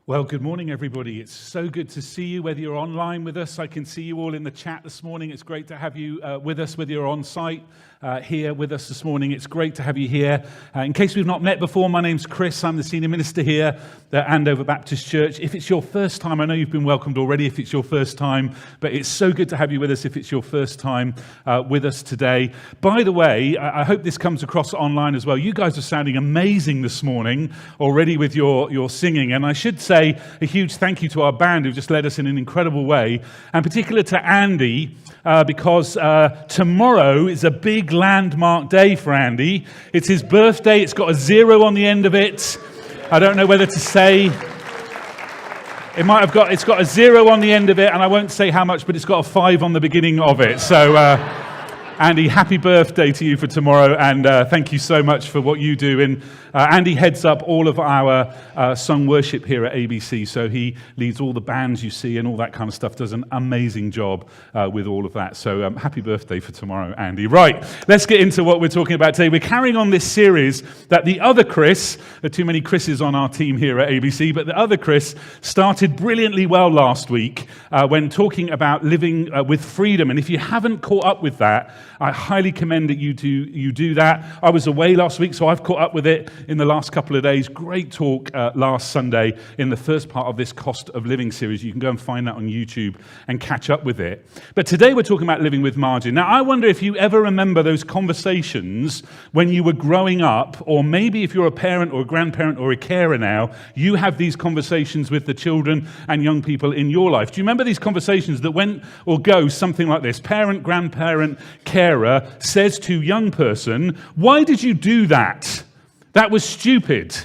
Well, good morning, everybody. It's so good to see you, whether you're online with us. I can see you all in the chat this morning. It's great to have you with us, whether you're on site here with us this morning. It's great to have you here. In case we've not met before, my name's Chris. I'm the senior minister here at Andover Baptist Church. If it's your first time, I know you've been welcomed already if it's your first time, but it's so good to have you with us if it's your first time with us today. By the way, I hope this comes across online as well. You guys are sounding amazing this morning already with your singing, and I should say a huge thank you to our band who've just led us in an incredible way, and particular to Andy, because tomorrow is a big landmark day for Andy. It's his birthday. It's got a 0 on the end of it. I don't know whether to say it's got a 0 on the end of it, and I won't say how much, but it's got a 5 on the beginning of it. So Andy, happy birthday to you for tomorrow, and thank you so much for what you do. And Andy heads up all of our sung worship here at ABC, so he leads all the bands you see and all that kind of stuff, does an amazing job with all of that. So happy birthday for tomorrow, Andy. Right, let's get into what we're talking about today. We're carrying on this series that the other Chris, there are too many Chris's on our team here at ABC, but the other Chris started brilliantly well last week when talking about living with freedom. And if you haven't caught up with that, I highly commend that you do that. I was away last week, so I've caught up with it in the last couple of days. Great talk last Sunday in the first part of this cost of living series. You can go and find that on YouTube and catch up with it. But today we're talking about living with margin. Now, I wonder if you ever remember those conversations when you were growing up, or maybe if you're a parent or a grandparent or a carer now, you have these conversations with the children and young people in your life. Do you remember these conversations that went or go something like this? Parent, grandparent, carer says to young person, "Why did you do that? That was stupid."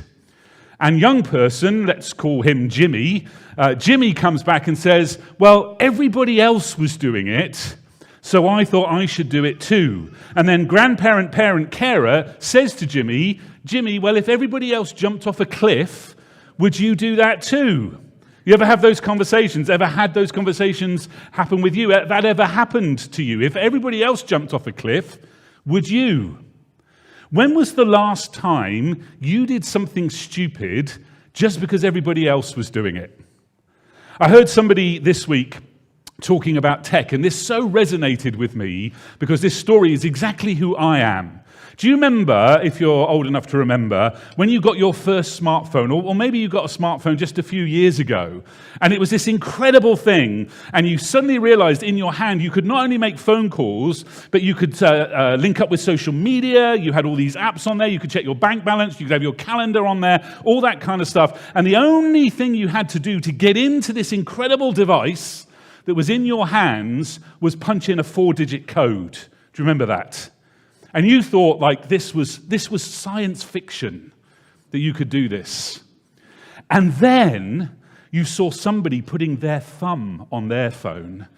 And young person, let's call him Jimmy, Jimmy comes back and says, "Well, everybody else was doing it, so I thought I should do it too." And then grandparent, parent, carer says to Jimmy, "Well, if everybody else jumped off a cliff, would you do that too?" You ever have those conversations? Ever had those conversations happen with you? That ever happened to you? If everybody else jumped off a cliff, would you? When was the last time you did something stupid just because everybody else was doing it? I heard somebody this week talking about tech, and this so resonated with me because this story is exactly who I am. Do you remember, if you're old enough to remember, when you got your first smartphone, or maybe you got a smartphone just a few years ago, and it was this incredible thing, and you suddenly realized in your hand you could not only make phone calls, but you could link up with social media, you had all these apps on there, you could check your bank balance, you could have your calendar on there, all that kind of stuff, and the only thing you had to do to get into this incredible device that was in your hands was punch in a 4-digit code. Do you remember that? And you thought like this was science fiction, that you could do this. And then you saw somebody putting their thumb on their phone.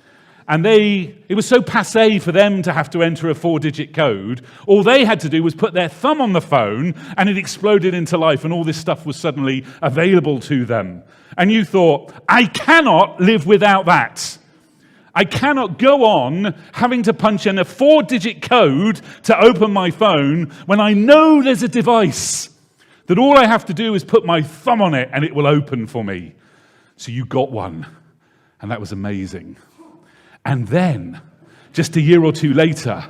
And it was so passé for them to have to enter a 4-digit code. All they had to do was put their thumb on the phone and it exploded into life and all this stuff was suddenly available to them. And you thought, I cannot live without that. I cannot go on having to punch in a 4-digit code to open my phone when I know there's a device that all I have to do is put my thumb on it and it will open for me. So you got one, and that was amazing. And then, just a year or two later,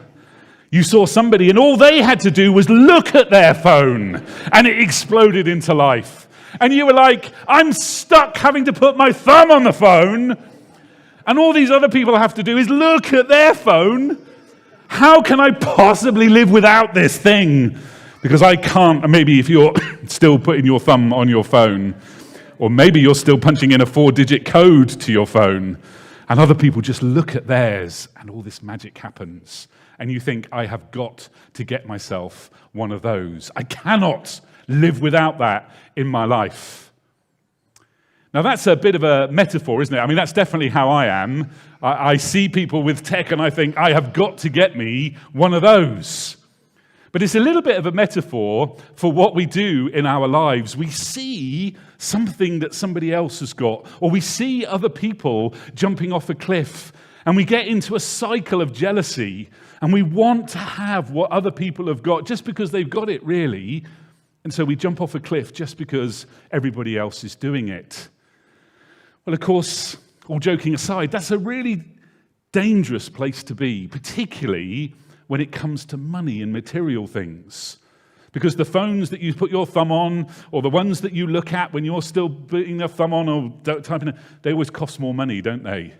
you saw somebody and all they had to do was look at their phone and it exploded into life. And you were like, I'm stuck having to put my thumb on the phone. And all these other people have to do is look at their phone. How can I possibly live without this thing? Because I can't. Maybe if you're still putting your thumb on your phone, or maybe you're still punching in a 4-digit code to your phone, and other people just look at theirs, and all this magic happens. And you think, I have got to get myself one of those. I cannot live without that in my life. Now, that's a bit of a metaphor, isn't it? I mean, that's definitely how I am. I see people with tech and I think, I have got to get me one of those. But it's a little bit of a metaphor for what we do in our lives. We see something that somebody else has got, or we see other people jumping off a cliff, and we get into a cycle of jealousy, and we want to have what other people have got just because they've got it, really. And so we jump off a cliff just because everybody else is doing it. Well, of course, all joking aside, that's a really dangerous place to be, particularly when it comes to money and material things. Because the phones that you put your thumb on, or the ones that you look at when you're still putting your thumb on or typing it, they always cost more money, don't they?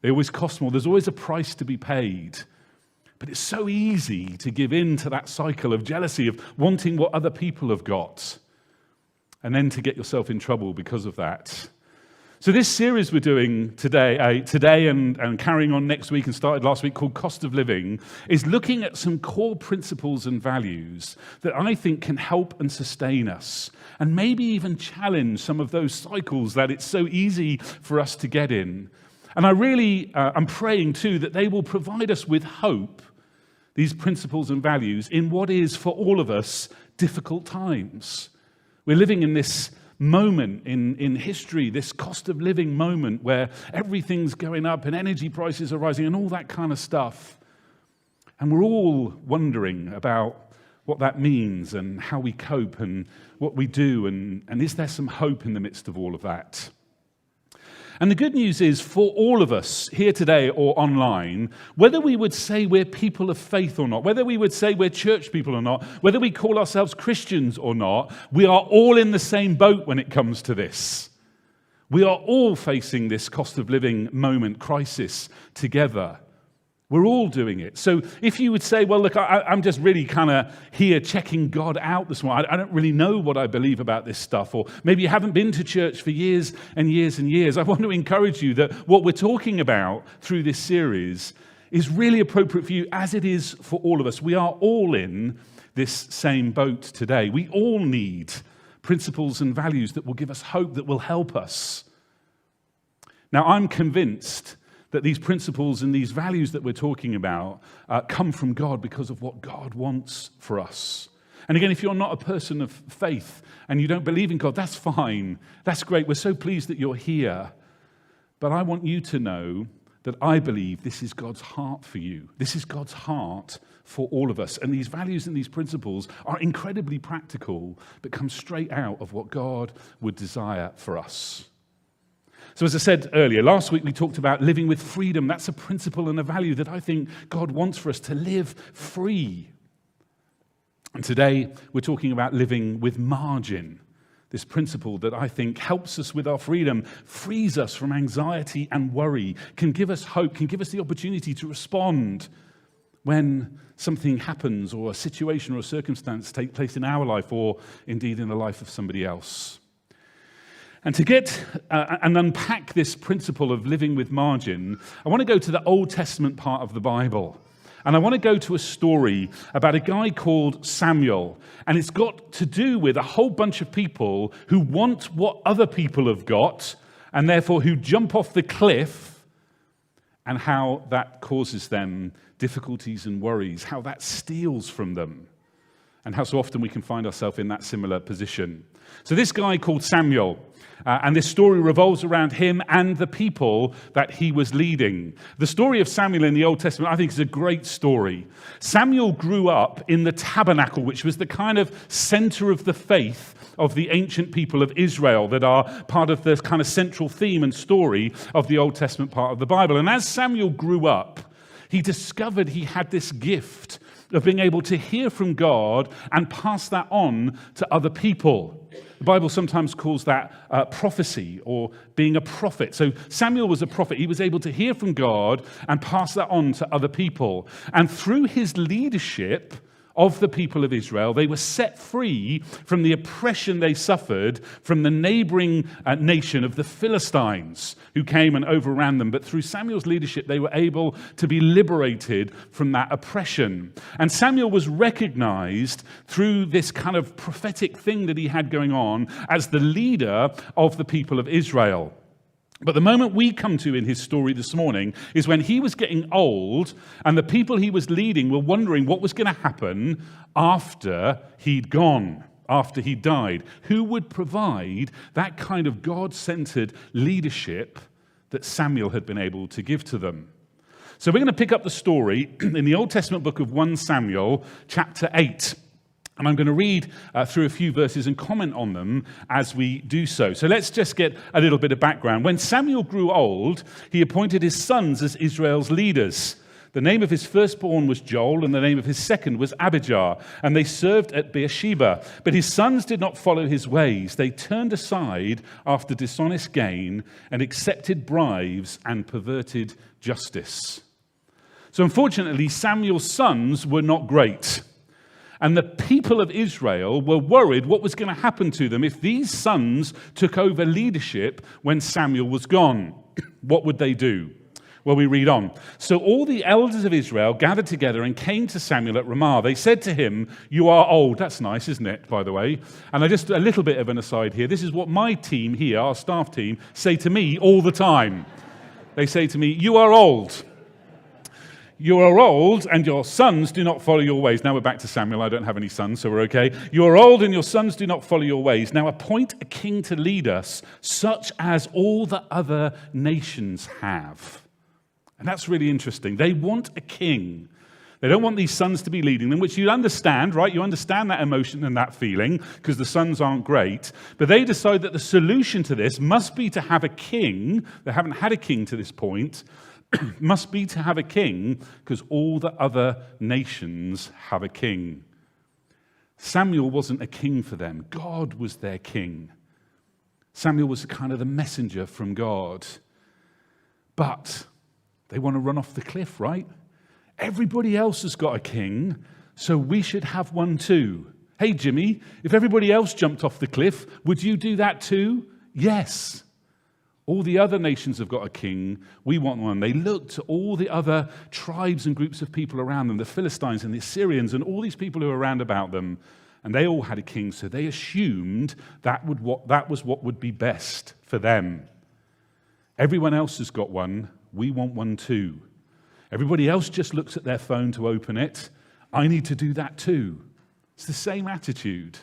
They always cost more. There's always a price to be paid. But it's so easy to give in to that cycle of jealousy, of wanting what other people have got, and then to get yourself in trouble because of that. So this series we're doing today and carrying on next week and started last week, called Cost of Living, is looking at some core principles and values that I think can help and sustain us, and maybe even challenge some of those cycles that it's so easy for us to get in. And I'm praying too that they will provide us with hope, these principles and values, in what is for all of us difficult times. We're living in this moment in history, this cost of living moment where everything's going up and energy prices are rising and all that kind of stuff. And we're all wondering about what that means and how we cope and what we do, and is there some hope in the midst of all of that? And the good news is, for all of us here today or online, whether we would say we're people of faith or not, whether we would say we're church people or not, whether we call ourselves Christians or not, we are all in the same boat when it comes to this. We are all facing this cost of living moment, crisis, together. We're all doing it. So if you would say, well, look, I'm just really kind of here checking God out this morning. I don't really know what I believe about this stuff. Or maybe you haven't been to church for years and years and years. I want to encourage you that what we're talking about through this series is really appropriate for you, as it is for all of us. We are all in this same boat today. We all need principles and values that will give us hope, that will help us. Now, I'm convinced that these principles and these values that we're talking about come from God because of what God wants for us. And again, if you're not a person of faith and you don't believe in God, that's fine. That's great. We're so pleased that you're here. But I want you to know that I believe this is God's heart for you. This is God's heart for all of us. And these values and these principles are incredibly practical, but come straight out of what God would desire for us. So as I said earlier, last week we talked about living with freedom. That's a principle and a value that I think God wants for us, to live free. And today we're talking about living with margin, this principle that I think helps us with our freedom, frees us from anxiety and worry, can give us hope, can give us the opportunity to respond when something happens or a situation or a circumstance takes place in our life or indeed in the life of somebody else. And to get and unpack this principle of living with margin, I want to go to the Old Testament part of the Bible. And I want to go to a story about a guy called Samuel. And it's got to do with a whole bunch of people who want what other people have got, and therefore who jump off the cliff, and how that causes them difficulties and worries, how that steals from them, and how so often we can find ourselves in that similar position. So this guy called Samuel, and this story revolves around him and the people that he was leading. The story of Samuel in the Old Testament, I think, is a great story. Samuel grew up in the tabernacle, which was the kind of center of the faith of the ancient people of Israel that are part of the kind of central theme and story of the Old Testament part of the Bible. And as Samuel grew up, he discovered he had this gift of being able to hear from God and pass that on to other people. The Bible sometimes calls that prophecy or being a prophet. So Samuel was a prophet. He was able to hear from God and pass that on to other people. And through his leadership of the people of Israel, they were set free from the oppression they suffered from the neighboring nation of the Philistines, who came and overran them. But through Samuel's leadership, they were able to be liberated from that oppression. And Samuel was recognized through this kind of prophetic thing that he had going on as the leader of the people of Israel. But the moment we come to in his story this morning is when he was getting old and the people he was leading were wondering what was going to happen after he'd gone, after he died. Who would provide that kind of God-centered leadership that Samuel had been able to give to them? So we're going to pick up the story in the Old Testament book of 1 Samuel, chapter 8. And I'm going to read through a few verses and comment on them as we do so. So let's just get a little bit of background. When Samuel grew old, he appointed his sons as Israel's leaders. The name of his firstborn was Joel, and the name of his second was Abijah, and they served at Beersheba. But his sons did not follow his ways. They turned aside after dishonest gain and accepted bribes and perverted justice. So unfortunately, Samuel's sons were not great. And the people of Israel were worried what was going to happen to them if these sons took over leadership when Samuel was gone. What would they do? Well, we read on. So all the elders of Israel gathered together and came to Samuel at Ramah. They said to him, "You are old." That's nice, isn't it, by the way? And just a little bit of an aside here. This is what my team here, our staff team, say to me all the time. They say to me, "You are old. You are old, and your sons do not follow your ways." Now we're back to Samuel. I don't have any sons, so we're okay. "You are old, and your sons do not follow your ways. Now appoint a king to lead us, such as all the other nations have." And that's really interesting. They want a king. They don't want these sons to be leading them, which you understand, right? You understand that emotion and that feeling, because the sons aren't great. But they decide that the solution to this must be to have a king. They haven't had a king to this point. Must be to have a king because all the other nations have a king. Samuel wasn't a king for them. God was their king. Samuel was kind of the messenger from God. But they want to run off the cliff, right? Everybody else has got a king, so we should have one too. Hey, Jimmy, if everybody else jumped off the cliff, would you do that too? Yes. All the other nations have got a king. We want one. They looked to all the other tribes and groups of people around them, the Philistines and the Assyrians and all these people who were around about them, and they all had a king, so they assumed that was what would be best for them. Everyone else has got one. We want one too. Everybody else just looks at their phone to open it. I need to do that too. It's the same attitude.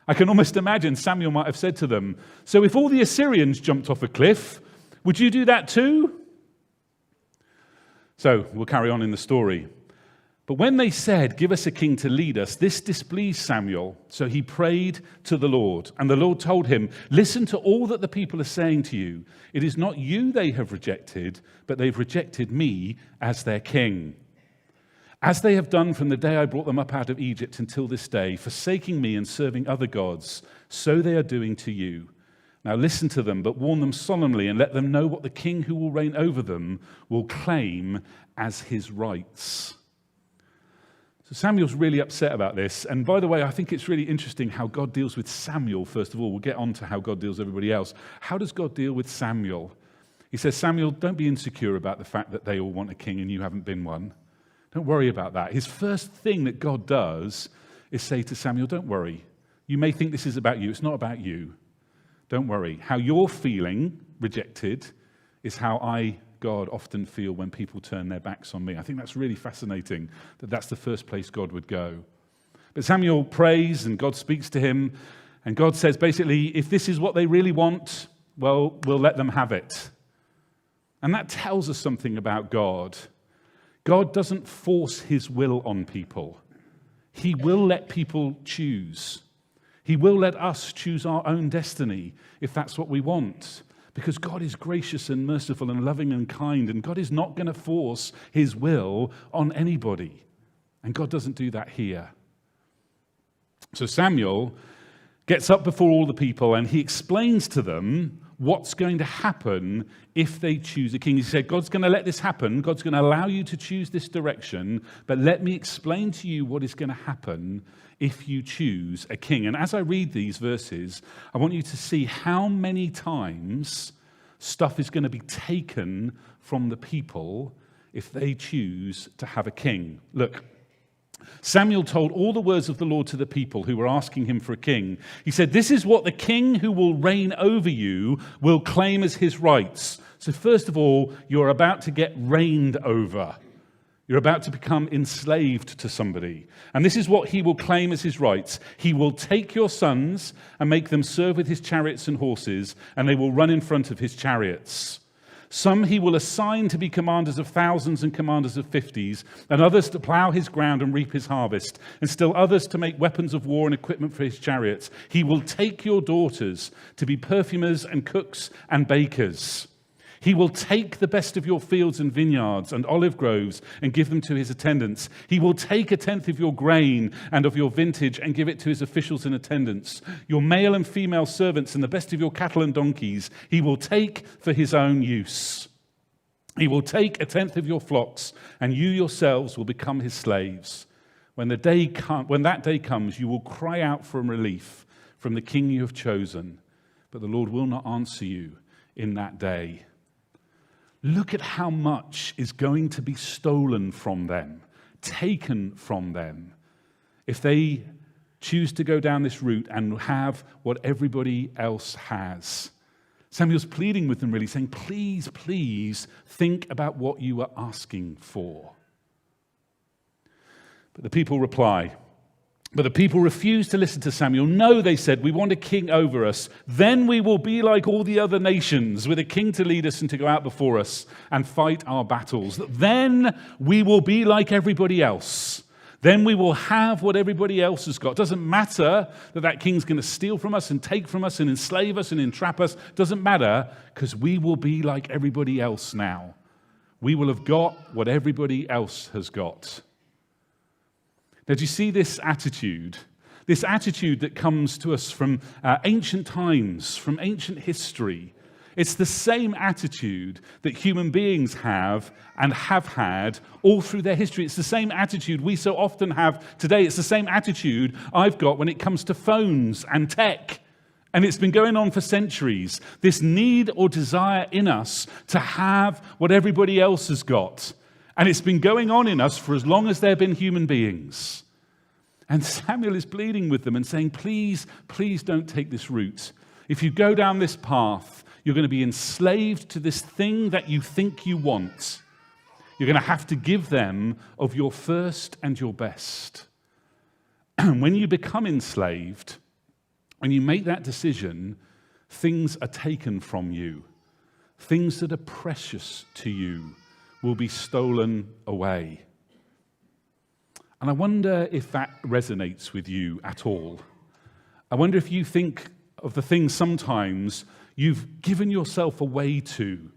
I can almost imagine Samuel might have said to them, "So if all the Assyrians jumped off a cliff, would you do that too?" So we'll carry on in the story. But when they said, "Give us a king to lead us," this displeased Samuel. So he prayed to the Lord. And the Lord told him, "Listen to all that the people are saying to you. It is not you they have rejected, but they've rejected me as their king. As they have done from the day I brought them up out of Egypt until this day, forsaking me and serving other gods, so they are doing to you. Now listen to them, but warn them solemnly and let them know what the king who will reign over them will claim as his rights." So Samuel's really upset about this. And by the way, I think it's really interesting how God deals with Samuel, first of all. We'll get on to how God deals with everybody else. How does God deal with Samuel? He says, "Samuel, don't be insecure about the fact that they all want a king and you haven't been one. Don't worry about that." His first thing that God does is say to Samuel, "Don't worry. You may think this is about you. It's not about you. Don't worry. How you're feeling rejected is how I, God, often feel when people turn their backs on me." I think that's really fascinating that that's the first place God would go. But Samuel prays and God speaks to him. And God says, basically, if this is what they really want, well, we'll let them have it. And that tells us something about God. God doesn't force his will on people. He will let people choose. He will let us choose our own destiny if that's what we want. Because God is gracious and merciful and loving and kind, and God is not going to force his will on anybody. And God doesn't do that here. So Samuel gets up before all the people and he explains to them what's going to happen if they choose a king. He said, God's going to let this happen. God's going to allow you to choose this direction, but let me explain to you what is going to happen if you choose a king. And as I read these verses, I want you to see how many times stuff is going to be taken from the people if they choose to have a king. Look, Samuel told all the words of the Lord to the people who were asking him for a king. He said, "This is what the king who will reign over you will claim as his rights." So first of all, you're about to get reigned over. You're about to become enslaved to somebody. And this is what he will claim as his rights. He will take your sons and make them serve with his chariots and horses, and they will run in front of his chariots. Some he will assign to be commanders of thousands and commanders of 50s, and others to plow his ground and reap his harvest, and still others to make weapons of war and equipment for his chariots. He will take your daughters to be perfumers and cooks and bakers. He will take the best of your fields and vineyards and olive groves and give them to his attendants. He will take a tenth of your grain and of your vintage and give it to his officials and attendants. Your male and female servants and the best of your cattle and donkeys he will take for his own use. He will take a tenth of your flocks, and you yourselves will become his slaves. When that day comes, you will cry out for relief from the king you have chosen, but the Lord will not answer you in that day. Look at how much is going to be stolen from them, taken from them, if they choose to go down this route and have what everybody else has. Samuel's pleading with them, really, saying, please, please think about what you are asking for. But the people refused to listen to Samuel. No, they said, we want a king over us. Then we will be like all the other nations, with a king to lead us and to go out before us and fight our battles. Then we will be like everybody else. Then we will have what everybody else has got. It doesn't matter that king's going to steal from us and take from us and enslave us and entrap us. It doesn't matter, because we will be like everybody else now. We will have got what everybody else has got. Now, do you see this attitude? This attitude that comes to us from ancient times, from ancient history. It's the same attitude that human beings have and have had all through their history. It's the same attitude we so often have today. It's the same attitude I've got when it comes to phones and tech. And it's been going on for centuries. This need or desire in us to have what everybody else has got. And it's been going on in us for as long as there have been human beings. And Samuel is pleading with them and saying, please, please don't take this route. If you go down this path, you're going to be enslaved to this thing that you think you want. You're going to have to give them of your first and your best. And when you become enslaved, when you make that decision, things are taken from you. Things that are precious to you will be stolen away. And I wonder if that resonates with you at all. I wonder if you think of the things sometimes you've given yourself away to.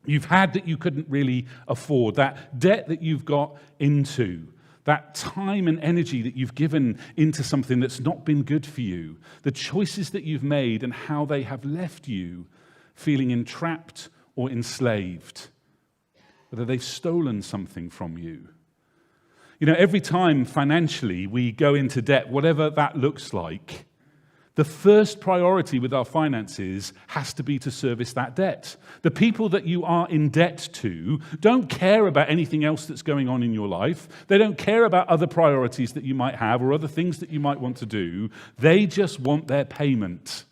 You've had that you couldn't really afford, that debt that you've got into, that time and energy that you've given into something that's not been good for you, the choices that you've made and how they have left you feeling entrapped or enslaved. Whether they've stolen something from you. You know, every time financially we go into debt, whatever that looks like, the first priority with our finances has to be to service that debt. The people that you are in debt to don't care about anything else that's going on in your life. They don't care about other priorities that you might have or other things that you might want to do. They just want their payment.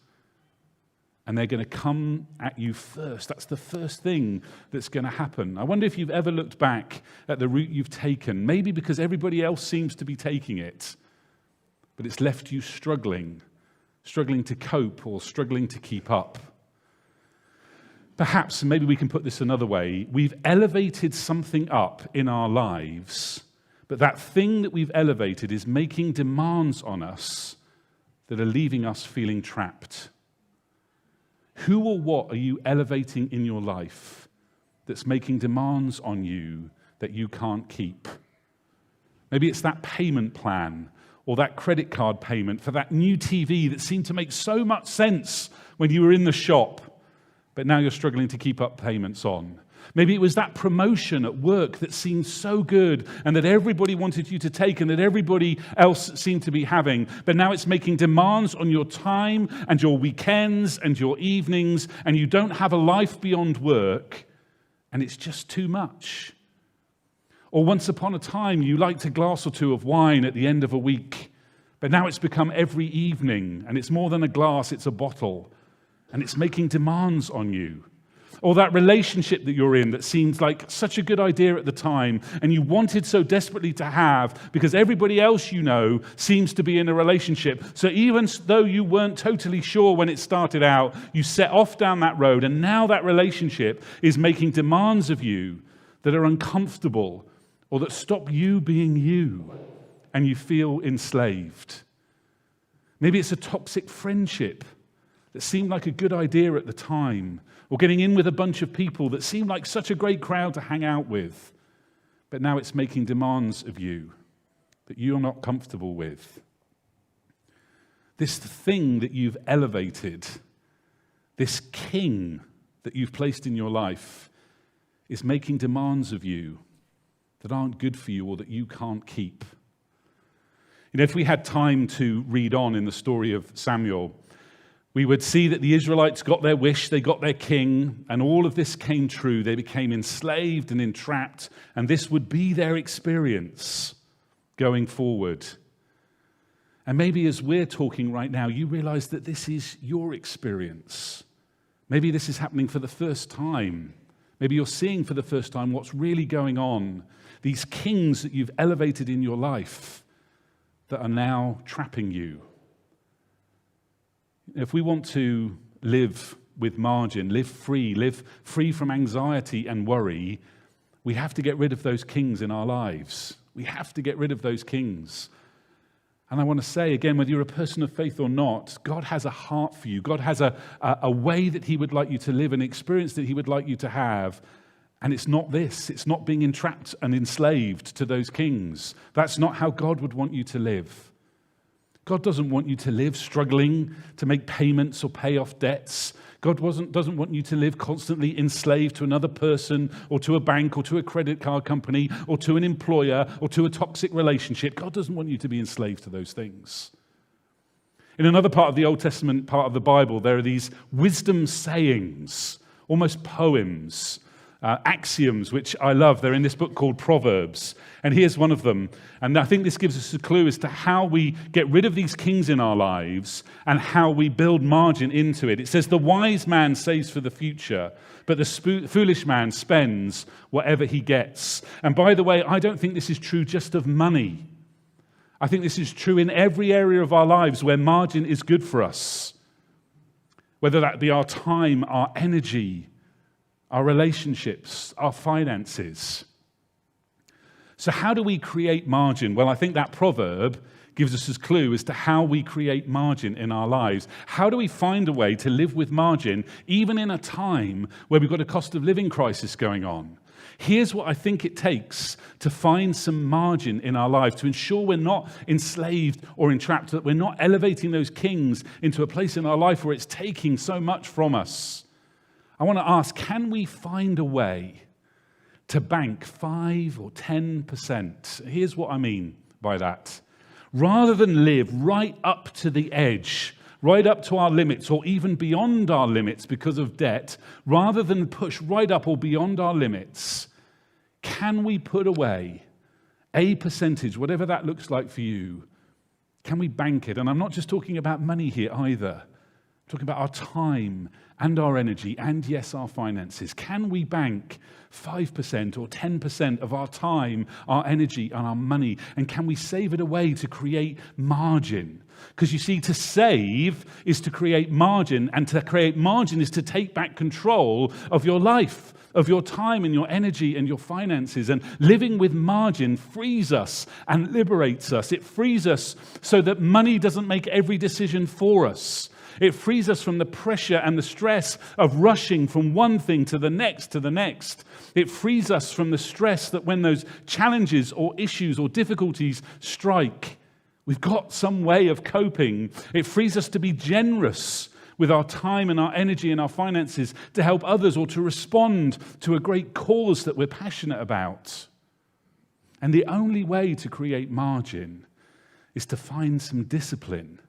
And they're going to come at you first. That's the first thing that's going to happen. I wonder if you've ever looked back at the route you've taken, maybe because everybody else seems to be taking it, but it's left you struggling to cope or struggling to keep up. Perhaps, maybe we can put this another way, we've elevated something up in our lives, but that thing that we've elevated is making demands on us that are leaving us feeling trapped. Who or what are you elevating in your life that's making demands on you that you can't keep? Maybe it's that payment plan or that credit card payment for that new TV that seemed to make so much sense when you were in the shop, but now you're struggling to keep up payments on. Maybe it was that promotion at work that seemed so good and that everybody wanted you to take and that everybody else seemed to be having. But now it's making demands on your time and your weekends and your evenings, and you don't have a life beyond work, and it's just too much. Or once upon a time, you liked a glass or two of wine at the end of a week, but now it's become every evening, and it's more than a glass, it's a bottle, and it's making demands on you. Or that relationship that you're in that seems like such a good idea at the time and you wanted so desperately to have because everybody else you know seems to be in a relationship. So even though you weren't totally sure when it started out, you set off down that road and now that relationship is making demands of you that are uncomfortable or that stop you being you and you feel enslaved. Maybe it's a toxic friendship that seemed like a good idea at the time, or getting in with a bunch of people that seemed like such a great crowd to hang out with, but now it's making demands of you that you're not comfortable with. This thing that you've elevated, this king that you've placed in your life, is making demands of you that aren't good for you or that you can't keep. You know, if we had time to read on in the story of Samuel, we would see that the Israelites got their wish, they got their king, and all of this came true. They became enslaved and entrapped, and this would be their experience going forward. And maybe as we're talking right now, you realize that this is your experience. Maybe this is happening for the first time. Maybe you're seeing for the first time what's really going on. These kings that you've elevated in your life that are now trapping you. If we want to live with margin, live free from anxiety and worry, we have to get rid of those kings in our lives. We have to get rid of those kings. And I want to say again, whether you're a person of faith or not, God has a heart for you. God has a way that he would like you to live, an experience that he would like you to have. And it's not this. It's not being entrapped and enslaved to those kings. That's not how God would want you to live. God doesn't want you to live struggling to make payments or pay off debts. God doesn't want you to live constantly enslaved to another person or to a bank or to a credit card company or to an employer or to a toxic relationship. God doesn't want you to be enslaved to those things. In another part of the Old Testament part of the Bible, there are these wisdom sayings, almost poems, axioms, which I love. They're in this book called Proverbs. And here's one of them. And I think this gives us a clue as to how we get rid of these kings in our lives and how we build margin into it. It says, the wise man saves for the future, but the foolish man spends whatever he gets. And by the way, I don't think this is true just of money. I think this is true in every area of our lives where margin is good for us. Whether that be our time, our energy, our relationships, our finances. So how do we create margin? Well, I think that proverb gives us a clue as to how we create margin in our lives. How do we find a way to live with margin, even in a time where we've got a cost of living crisis going on? Here's what I think it takes to find some margin in our lives, to ensure we're not enslaved or entrapped, that we're not elevating those kings into a place in our life where it's taking so much from us. I want to ask, can we find a way to bank 5 or 10%? Here's what I mean by that. Rather than live right up to the edge, right up to our limits, or even beyond our limits because of debt, rather than push right up or beyond our limits, can we put away a percentage, whatever that looks like for you? Can we bank it? And I'm not just talking about money here either. I'm talking about our time and our energy and, yes, our finances. Can we bank 5% or 10% of our time, our energy, and our money? And can we save it away to create margin? Because you see, to save is to create margin, and to create margin is to take back control of your life, of your time and your energy and your finances. And living with margin frees us and liberates us. It frees us so that money doesn't make every decision for us. It frees us from the pressure and the stress of rushing from one thing to the next to the next. It frees us from the stress that when those challenges or issues or difficulties strike, we've got some way of coping. It frees us to be generous with our time and our energy and our finances to help others or to respond to a great cause that we're passionate about. And the only way to create margin is to find some discipline.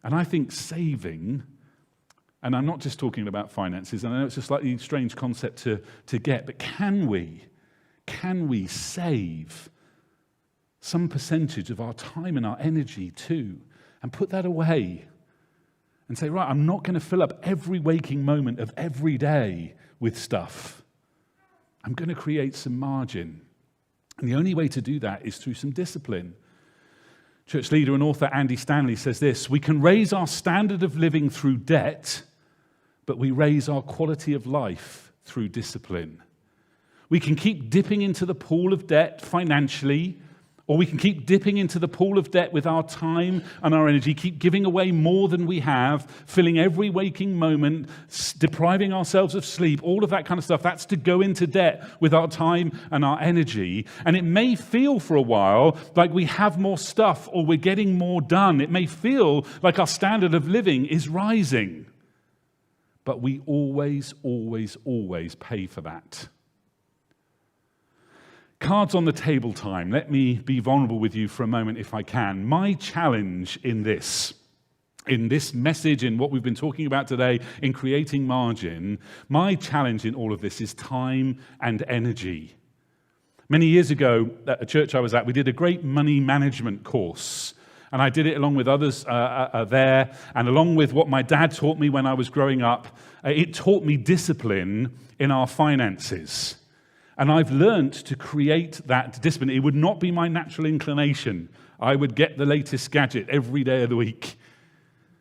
And I think saving, and I'm not just talking about finances, and I know it's a slightly strange concept to get, but can we save some percentage of our time and our energy too, and put that away, and say, right, I'm not going to fill up every waking moment of every day with stuff. I'm going to create some margin. And the only way to do that is through some discipline. Church leader and author Andy Stanley says this: we can raise our standard of living through debt, but we raise our quality of life through discipline. We can keep dipping into the pool of debt financially, or we can keep dipping into the pool of debt with our time and our energy, keep giving away more than we have, filling every waking moment, depriving ourselves of sleep, all of that kind of stuff. That's to go into debt with our time and our energy. And it may feel for a while like we have more stuff or we're getting more done. It may feel like our standard of living is rising. But we always, always, always pay for that. Cards on the table time. Let me be vulnerable with you for a moment if I can. My challenge in this message, in what we've been talking about today, in creating margin, my challenge in all of this is time and energy. Many years ago, at a church I was at, we did a great money management course. And I did it along with others there, and along with what my dad taught me when I was growing up. It taught me discipline in our finances. And I've learned to create that discipline. It would not be my natural inclination. I would get the latest gadget every day of the week.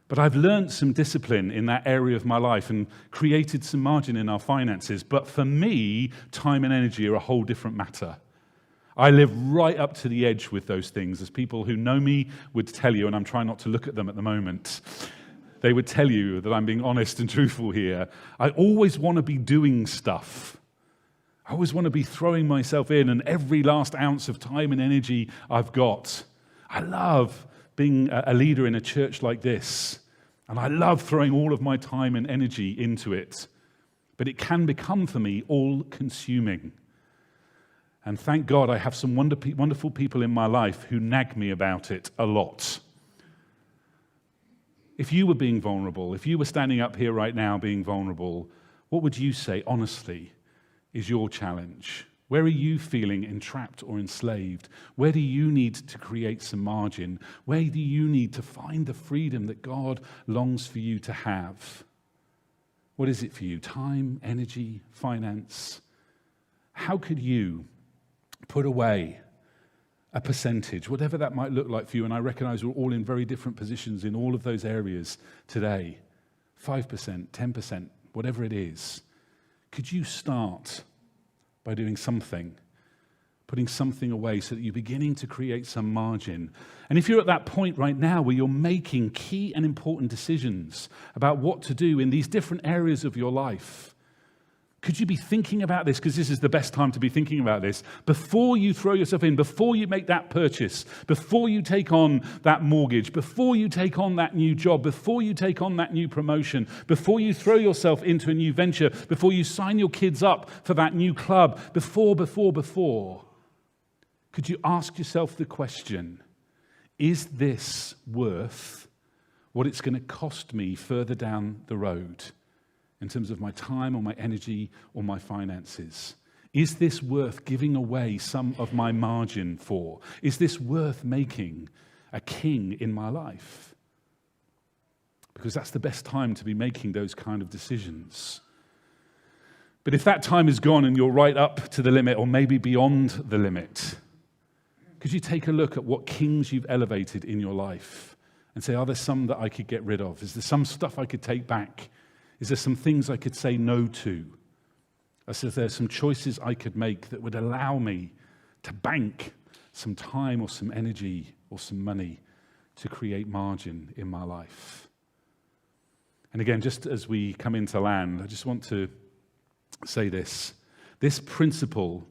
But I've learned some discipline in that area of my life and created some margin in our finances. But for me, time and energy are a whole different matter. I live right up to the edge with those things, as people who know me would tell you, and I'm trying not to look at them at the moment. They would tell you that I'm being honest and truthful here. I always want to be doing stuff. I always want to be throwing myself in, and every last ounce of time and energy I've got. I love being a leader in a church like this, and I love throwing all of my time and energy into it. But it can become, for me, all-consuming. And thank God I have some wonderful people in my life who nag me about it a lot. If you were being vulnerable, if you were standing up here right now being vulnerable, what would you say, honestly, is your challenge? Where are you feeling entrapped or enslaved? Where do you need to create some margin? Where do you need to find the freedom that God longs for you to have? What is it for you? Time, energy, finance? How could you put away a percentage, whatever that might look like for you? And I recognize we're all in very different positions in all of those areas today. 5%, 10%, whatever it is. Could you start by doing something, putting something away so that you're beginning to create some margin? And if you're at that point right now where you're making key and important decisions about what to do in these different areas of your life, could you be thinking about this? Because this is the best time to be thinking about this. Before you throw yourself in, before you make that purchase, before you take on that mortgage, before you take on that new job, before you take on that new promotion, before you throw yourself into a new venture, before you sign your kids up for that new club, before, could you ask yourself the question, is this worth what it's going to cost me further down the road? In terms of my time or my energy or my finances? Is this worth giving away some of my margin for? Is this worth making a king in my life? Because that's the best time to be making those kind of decisions. But if that time is gone and you're right up to the limit or maybe beyond the limit, could you take a look at what kings you've elevated in your life and say, are there some that I could get rid of? Is there some stuff I could take back? Is there some things I could say no to? Is there some choices I could make that would allow me to bank some time or some energy or some money to create margin in my life? And again, just as we come into land, I just want to say this. These principles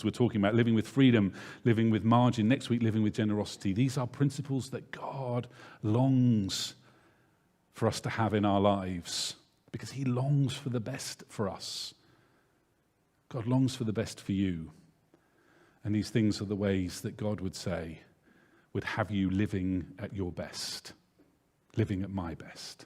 we're talking about, living with freedom, living with margin, next week living with generosity, these are principles that God longs for us to have in our lives. Because he longs for the best for us. God longs for the best for you. And these things are the ways that God would say, would have you living at your best, living at my best.